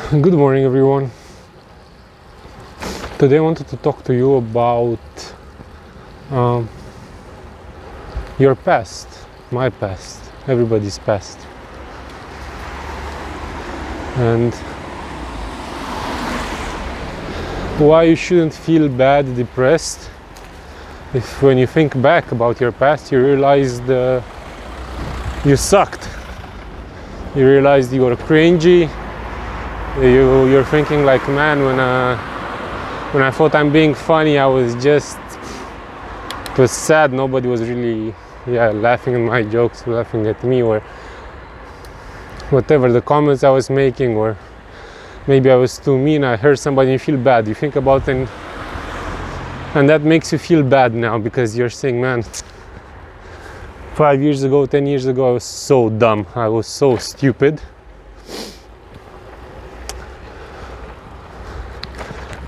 Good morning, everyone. Today I wanted to talk to you about um, your past, my past, everybody's past, and why you shouldn't feel bad, depressed, if when you think back about your past you realize you sucked, you realized you were cringy. You're thinking like, man, when I thought I'm being funny, it was sad. Nobody was really, laughing at my jokes, laughing at me, or whatever the comments I was making, or maybe I was too mean. I hurt somebody, you feel bad. You think about it, and that makes you feel bad now because you're saying, man, 5 years ago, 10 years ago, I was so dumb. I was so stupid.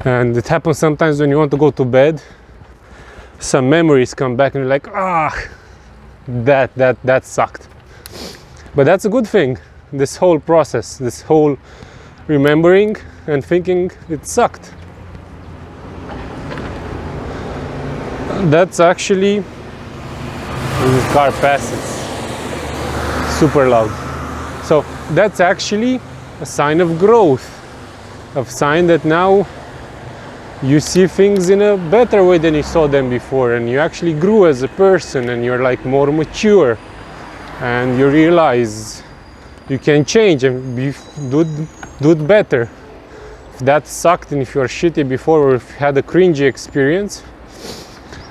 And it happens sometimes when you want to go to bed, some memories come back and you're like, that sucked. But that's a good thing. This whole process, this whole remembering and thinking it sucked. That's actually, when the car passes, super loud. So that's actually a sign of growth, a sign that now you see things in a better way than you saw them before, and you actually grew as a person, and you're like more mature, and you realize you can change and do it better. If that sucked and if you're shitty before, or if you had a cringy experience,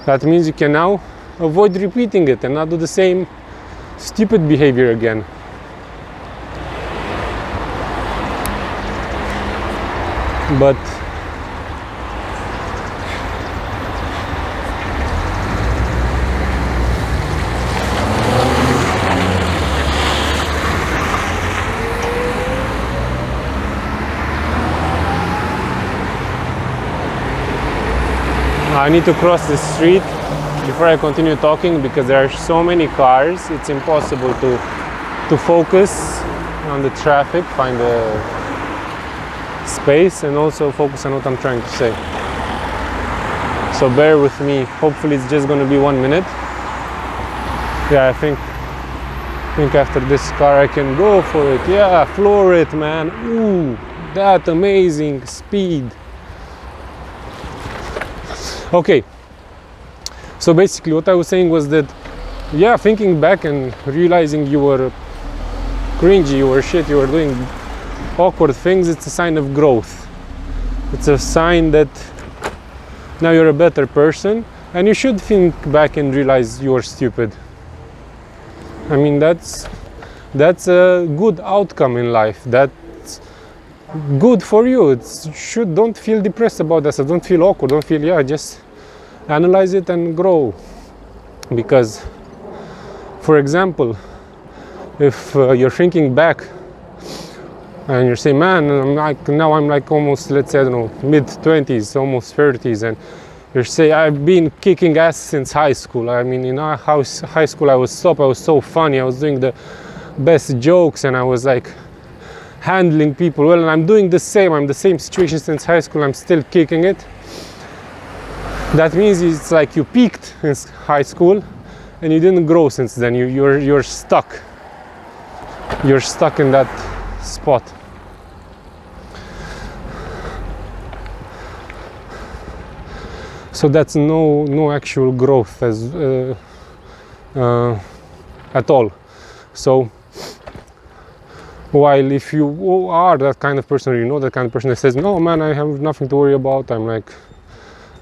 that means you can now avoid repeating it and not do the same stupid behavior again. But I need to cross the street before I continue talking because there are so many cars. It's impossible to focus on the traffic, find a space, and also focus on what I'm trying to say. So bear with me. Hopefully it's just going to be 1 minute. Yeah, I think after this car I can go for it. Yeah, floor it, man. Ooh, that amazing speed. Okay, so basically what I was saying was that, thinking back and realizing you were cringy, you were shit, you were doing awkward things, it's a sign of growth. It's a sign that now you're a better person, and you should think back and realize you were stupid. I mean, that's a good outcome in life. That's good for you. Don't feel depressed about that. So don't feel awkward. Don't feel, just analyze it and grow. Because, for example, if you're thinking back and you're saying, man, I'm like almost, let's say, I don't know, mid-20s, almost 30s, and you're saying, I've been kicking ass since high school. I mean, in our high school I was so funny. I was doing the best jokes, and I was like handling people well, and I'm doing the same. I'm the same situation since high school. I'm still kicking it. That means it's like you peaked in high school and you didn't grow since then. You're stuck. You're stuck in that spot. So that's no actual growth at all. So while if you are that kind of person, or you know that kind of person that says, no man, I have nothing to worry about,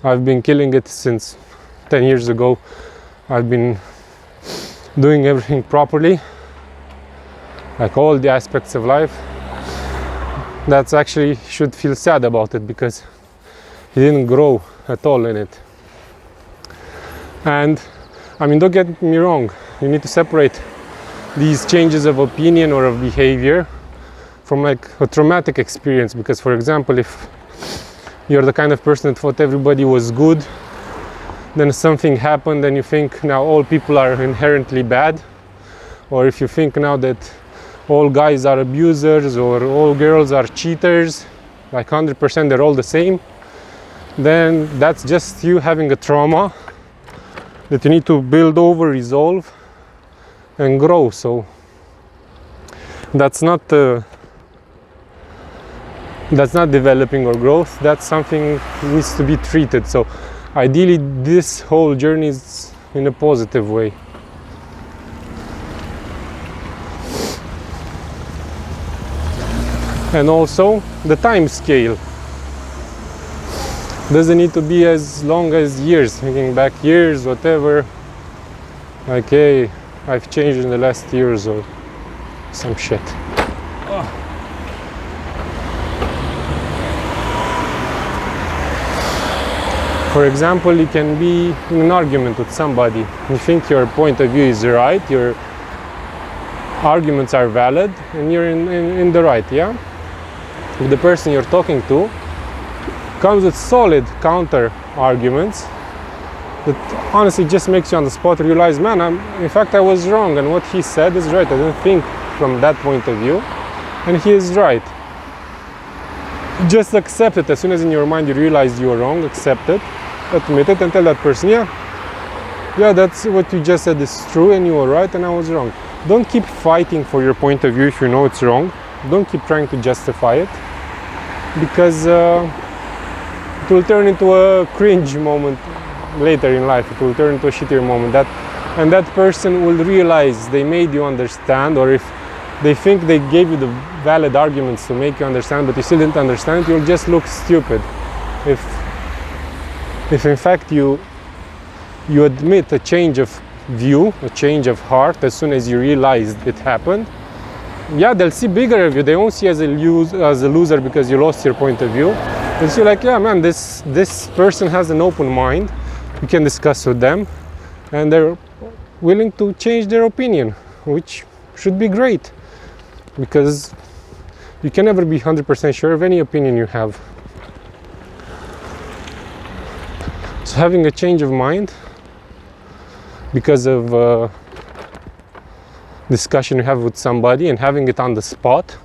I've been killing it since 10 years ago, I've been doing everything properly, like all the aspects of life, that's actually should feel sad about it because he didn't grow at all in it. And I mean, don't get me wrong, you need to separate these changes of opinion or of behavior from like a traumatic experience, because for example, if you're the kind of person that thought everybody was good, then something happened and you think now all people are inherently bad, or if you think now that all guys are abusers or all girls are cheaters, like 100% they're all the same, then that's just you having a trauma that you need to build over, resolve, and grow. So that's not developing or growth. That's something that needs to be treated. So ideally, this whole journey is in a positive way. And also the time scale doesn't need to be as long as years, thinking back years, whatever, like, hey, I've changed in the last years or some shit. For example, you can be in an argument with somebody. You think your point of view is right, your arguments are valid, and you're in the right, yeah? If the person you're talking to comes with solid counter arguments that honestly just makes you on the spot realize, man, in fact I was wrong and what he said is right. I didn't think from that point of view and he is right. Just accept it. As soon as in your mind you realize you were wrong, accept it, admit it, and tell that person, yeah, that's what you just said is true and you were right and I was wrong. Don't keep fighting for your point of view if you know it's wrong. Don't keep trying to justify it, because it will turn into a cringe moment later in life. It will turn into a shittier moment. And that person will realize they made you understand, or if they think they gave you the valid arguments to make you understand, but you still didn't understand it, you'll just look stupid. If in fact you admit a change of view, a change of heart, as soon as you realized it happened, yeah, they'll see bigger of you. They won't see as a loser because you lost your point of view. They'll see like, yeah, man, this person has an open mind. You can discuss with them, and they're willing to change their opinion, which should be great, because you can never be 100% sure of any opinion you have. So having a change of mind because of discussion you have with somebody and having it on the spot,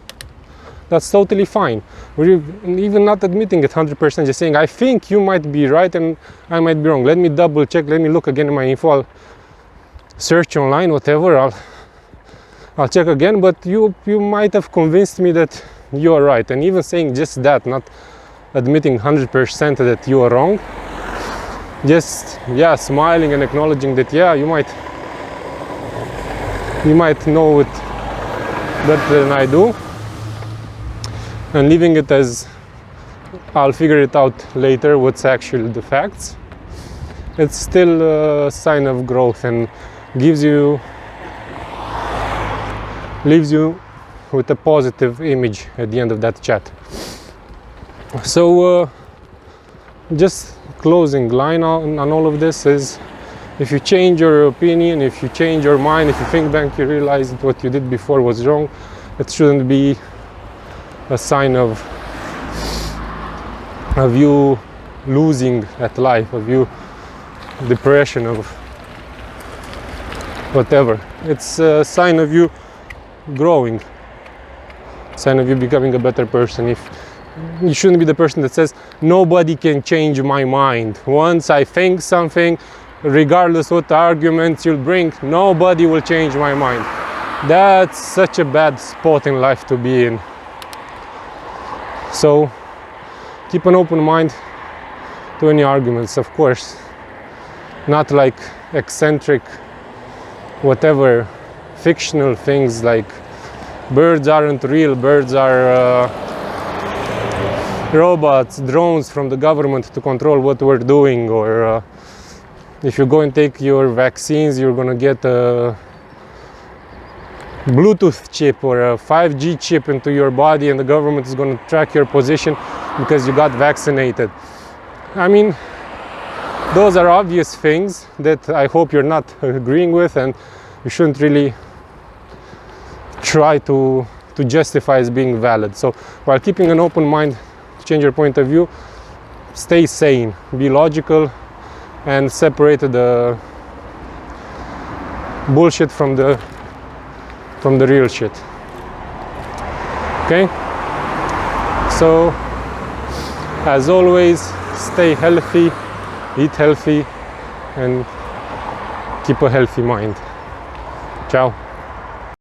that's totally fine. Or even not admitting it 100%, just saying, I think you might be right and I might be wrong. Let me double check, let me look again in my info, I'll search online, whatever, I'll check again, but you might have convinced me that you are right. And even saying just that, not admitting 100% that you are wrong, just, yeah, smiling and acknowledging that, yeah, you might know it better than I do, and leaving it as I'll figure it out later what's actually the facts. It's still a sign of growth and leaves you with a positive image at the end of that chat. So just closing line on all of this is, if you change your opinion, if you change your mind, if you think back, you realize that what you did before was wrong, it shouldn't be a sign of you losing at life, of you depression, of whatever. It's a sign of you growing, a sign of you becoming a better person. If you shouldn't be the person that says, nobody can change my mind. Once I think something, regardless what arguments you'll bring, nobody will change my mind. That's such a bad spot in life to be in. So keep an open mind to any arguments, of course. Not like eccentric, whatever, fictional things like birds aren't real, birds are robots, drones from the government to control what we're doing, or if you go and take your vaccines, you're gonna get a Bluetooth chip or a 5G chip into your body, and the government is gonna track your position because you got vaccinated. I mean, those are obvious things that I hope you're not agreeing with, and you shouldn't really try to justify as being valid. So while keeping an open mind to change your point of view, stay sane, be logical, and separate the bullshit from the real shit. Okay, so as always, stay healthy, eat healthy, and keep a healthy mind. Ciao.